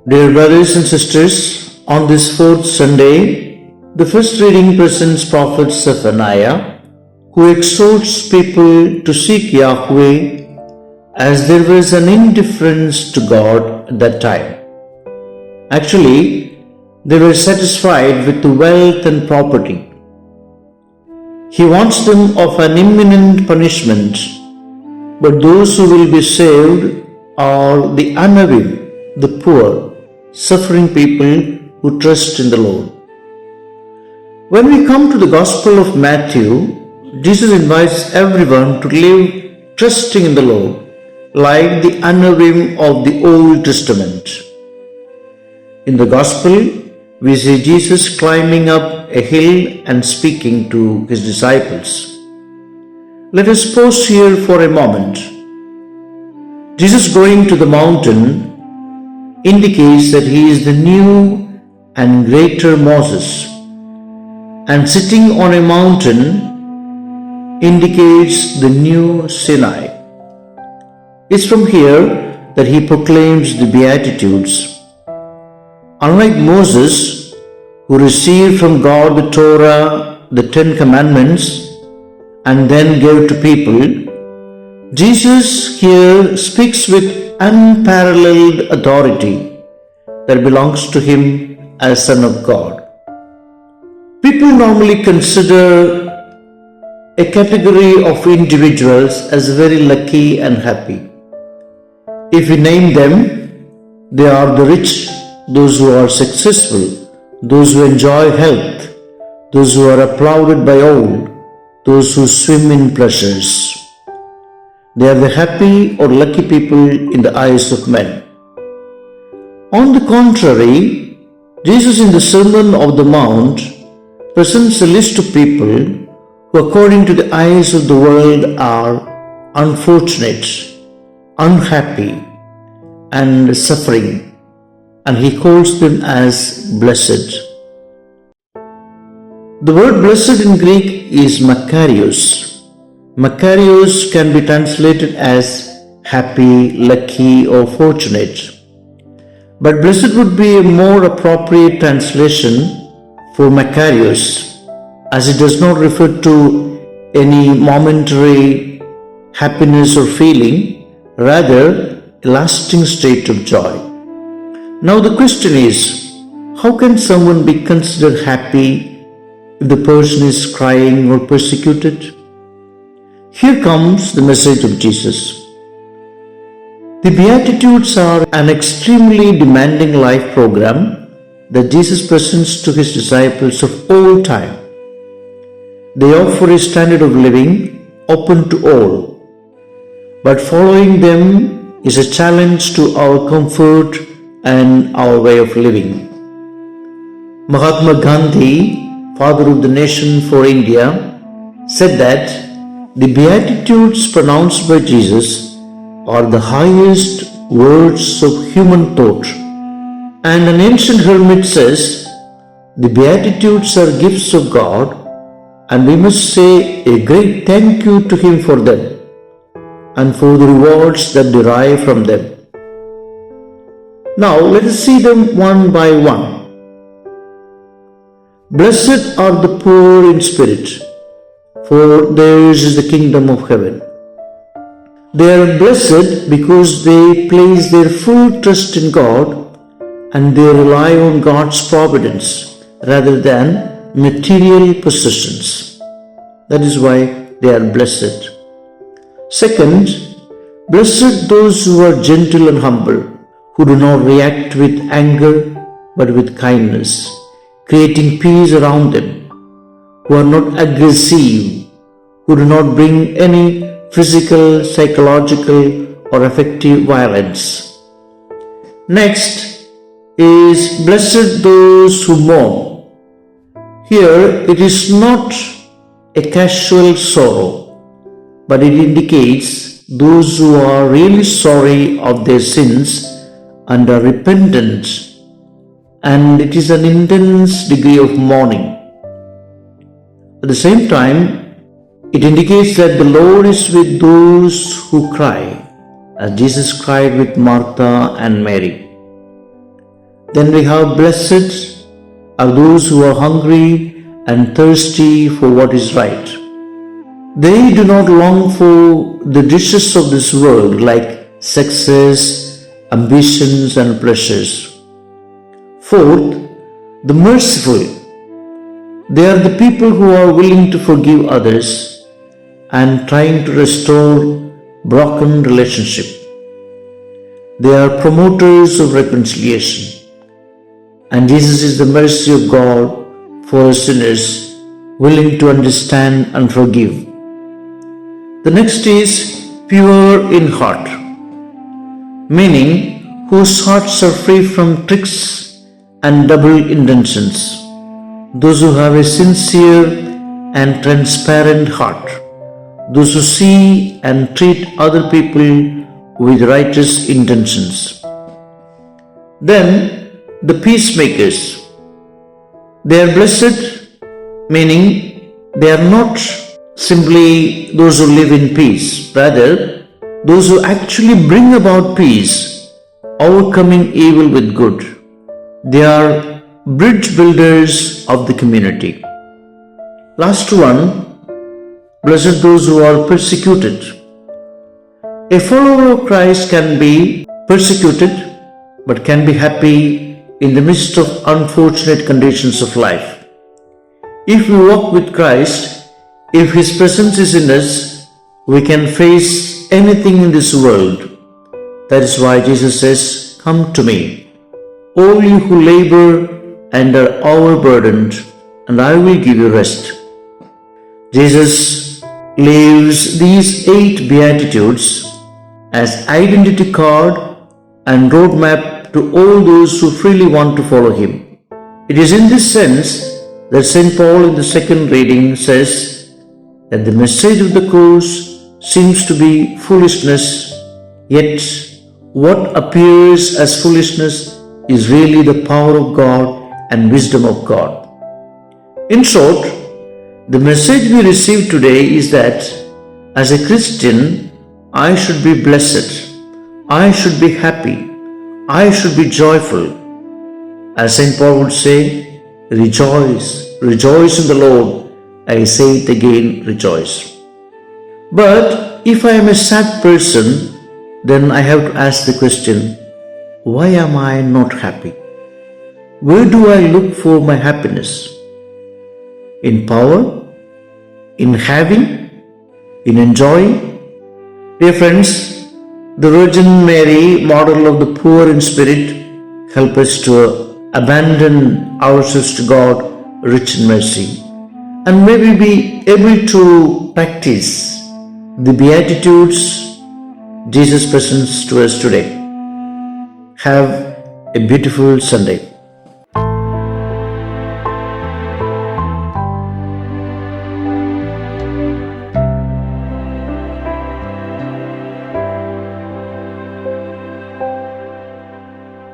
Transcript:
Dear brothers and sisters, on this fourth Sunday, the first reading presents Prophet Zephaniah, who exhorts people to seek Yahweh as there was an indifference to God at that time. Actually, they were satisfied with the wealth and property. He warns them of an imminent punishment, but those who will be saved are the unaware, the poor, suffering people who trust in the Lord. When we come to the Gospel of Matthew, Jesus invites everyone to live trusting in the Lord, like the unaware of the Old Testament. In the Gospel, we see Jesus climbing up a hill and speaking to his disciples. Let us pause here for a moment. Jesus going to the mountain indicates that he is the new and greater Moses, and sitting on a mountain indicates the new Sinai. It's from here that he proclaims the Beatitudes. Unlike Moses, who received from God the Torah, the Ten Commandments, and then gave to people, Jesus here speaks with unparalleled authority that belongs to him as Son of God. People normally consider a category of individuals as very lucky and happy. If we name them, they are the rich, those who are successful, those who enjoy health, those who are applauded by all, those who swim in pleasures. They are the happy or lucky people in the eyes of men. On the contrary, Jesus in the Sermon on the Mount presents a list of people who according to the eyes of the world are unfortunate, unhappy, and suffering, and he calls them as blessed. The word blessed in Greek is makarios. Makarios can be translated as happy, lucky, or fortunate. But blessed would be a more appropriate translation for makarios, as it does not refer to any momentary happiness or feeling, rather a lasting state of joy. Now the question is, how can someone be considered happy if the person is crying or persecuted? Here comes the message of Jesus. The Beatitudes are an extremely demanding life program that Jesus presents to his disciples of all time. They offer a standard of living open to all, but following them is a challenge to our comfort and our way of living. Mahatma Gandhi, father of the nation for India, said that the Beatitudes pronounced by Jesus are the highest words of human thought. And an ancient hermit says, the Beatitudes are gifts of God, and we must say a great thank you to him for them and for the rewards that derive from them. Now let us see them one by one. Blessed are the poor in spirit, for theirs is the kingdom of heaven. They are blessed because they place their full trust in God and they rely on God's providence rather than material possessions. That is why they are blessed. Second, blessed those who are gentle and humble, who do not react with anger but with kindness, creating peace around them, who are not aggressive, who do not bring any physical, psychological, or affective violence. Next is blessed those who mourn. Here it is not a casual sorrow, but it indicates those who are really sorry of their sins and are repentant, and it is an intense degree of mourning. At the same time, it indicates that the Lord is with those who cry, as Jesus cried with Martha and Mary. Then we have blessed are those who are hungry and thirsty for what is right. They do not long for the dishes of this world like success, ambitions and pleasures. Fourth, the merciful. They are the people who are willing to forgive others and trying to restore broken relationship. They are promoters of reconciliation. And Jesus is the mercy of God for sinners willing to understand and forgive. The next is pure in heart, meaning whose hearts are free from tricks and double intentions. Those who have a sincere and transparent heart. Those who see and treat other people with righteous intentions. Then, the peacemakers. They are blessed, meaning they are not simply those who live in peace, rather those who actually bring about peace, overcoming evil with good. They are bridge builders of the community. Last one, blessed those who are persecuted. A follower of Christ can be persecuted but can be happy in the midst of unfortunate conditions of life. If we walk with Christ, if His presence is in us, we can face anything in this world. That is why Jesus says, "Come to me, all you who labor and are overburdened, and I will give you rest." Jesus leaves these 8 Beatitudes as identity card and roadmap to all those who freely want to follow Him. It is in this sense that St. Paul in the second reading says that the message of the cross seems to be foolishness, yet what appears as foolishness is really the power of God and wisdom of God. In short, the message we receive today is that as a Christian, I should be blessed, I should be happy, I should be joyful. As St. Paul would say, rejoice, rejoice in the Lord. I say it again, rejoice. But if I am a sad person, then I have to ask the question, why am I not happy? Where do I look for my happiness? In power? In having? In enjoying? Dear friends, the Virgin Mary, model of the poor in spirit, help us to abandon ourselves to God, rich in mercy, and may we be able to practice the Beatitudes Jesus presents to us today. Have a beautiful Sunday.